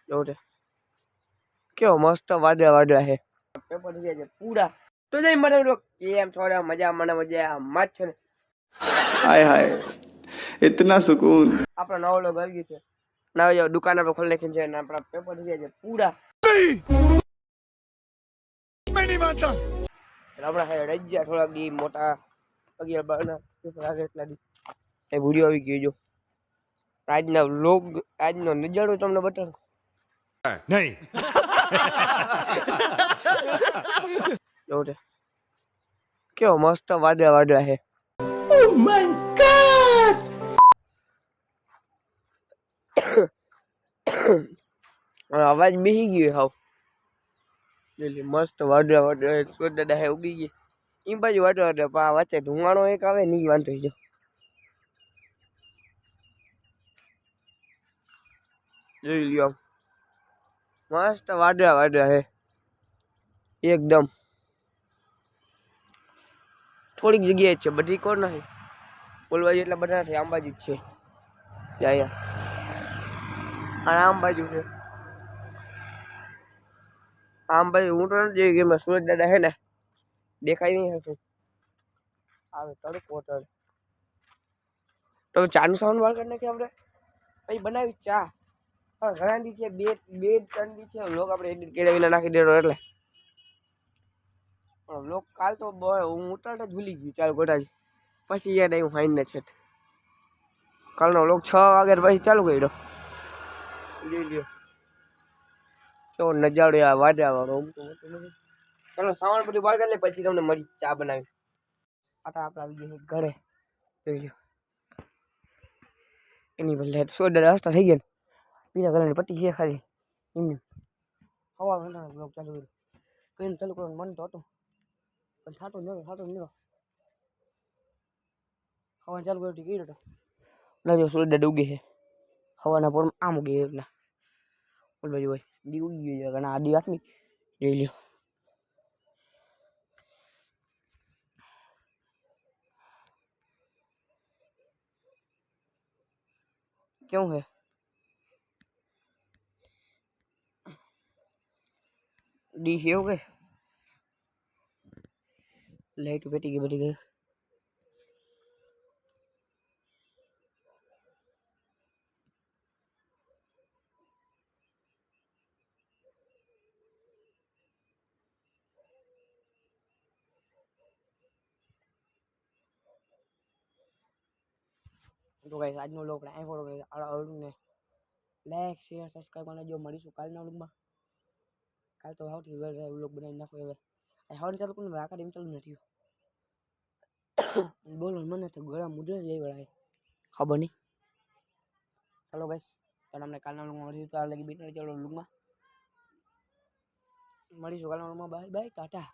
જોતે કેવો મસ્ત વાદળા વાદળા છે પેપર થઈ જાય છે પૂરા તો જઈ મને કેમ થોડા મજા મને મજા મત છે हाय हाय इतना सुकून આપણા નવો લોગ આવી ગયો છે ના જો દુકાન આપણે ખોલી નાખી છે ને આપણા પેપર થઈ જાય છે પૂરા मैं नहीं मानता હમણાં હે રહી ગયા થોડાક દી મોટા 11-12 પેપર આગળ એટલા દી એ વિડીયો આવી ગયો જો આજના વ્લોગ આજનો નજારો તમને બતાવું नहीं જોતે કેવો મસ્ત વાદળા વાદળા છે ओह माय गॉड અવાજ બેસી ગયો હાવ લીલી મસ્ત વાદળા વાદળા સુરત દાદા હે ઉગી ગઈ એ બાજુ વાદળા વાદળા પણ આ વચ્ચે ધુમાડો એક આવે નહીં વાંધો જો જોઈ લ્યો મસ્ત વાદળા વાદળા હે એકદમ થોડીક જગ્યાએ જ છે બધી કોર નથી ઓલ બાજુ એટલા બધા નથી આમ બાજુ જ છે ત્યાં અને આમ બાજુ છે આમ બાજુ હું તો નથી જોઈ કે સુરત દાદા હે ને દેખાય નહીં હતું આવે તડકો તડ તો ચાનું સાઉન્ડ વાળ કરી નાખીએ આપણે પછી બનાવી ચા પણ ઘણા દી છે બે ત્રણ દી છે લોક આપણે એડિટ કર્યા વિના નાખી દેતો એટલે લોક કાલ તો હું ઉતારતા જ ભૂલી ગયું ચાલ ગોટા પછી યાદ આવ્યું ફાઈન ને છે કાલનો લોક 6 વાગ્યા પછી ચાલુ કર્યો જોઈ લ્યો કેવો નજારો આ વાદળા વાળો ચાલો સાવણ બધું બહાર કરી લે પછી તમને મળી ચા બનાવી આટા આપણે આવી ગયા ઘરે જોઈ લ્યો એની બદલે સોડા રસ્તા થઈ ગયા પીળા કલરની પટ્ટી છે ખાલી એમની હવા વેના બ્લોગ ચાલુ કર્યો કઈને ચાલુ કરવાનું મન તો હતું પણ થતું નહીં હવા ચાલુ કર્યું કર્યો હતો ના જો સૂરજ ઉગી છે હવાના પોરમાં આમ ઉગી એટલા બોલ બાજુ હોય દી ઉગી ગઈ છે ઘણા આડી હાથમી જોઈ લ્યો क्यों है डी हो गए लाइट बेटी की बटी गई तो गाइस आज नो लोग आई फॉलो करे ने लाइक शेयर सब्सक्राइब करना जो मरीशु काल ना लोग काल तो हाउटी लोग बनाई नाखो હવે હાવન ચાલુ કોને આખા ટાઈમ ચાલુ નથી બોલો મને તો ગળા મુદ્દે જઈ વળાય ખબર નહીં ચાલો ગાઈસ તો તમને કાલના લોગમાં મળીશું તો આ લગી બેઠા ચાલો લોગમાં મળીશું કાલના લોગમાં બાય બાય ટાટા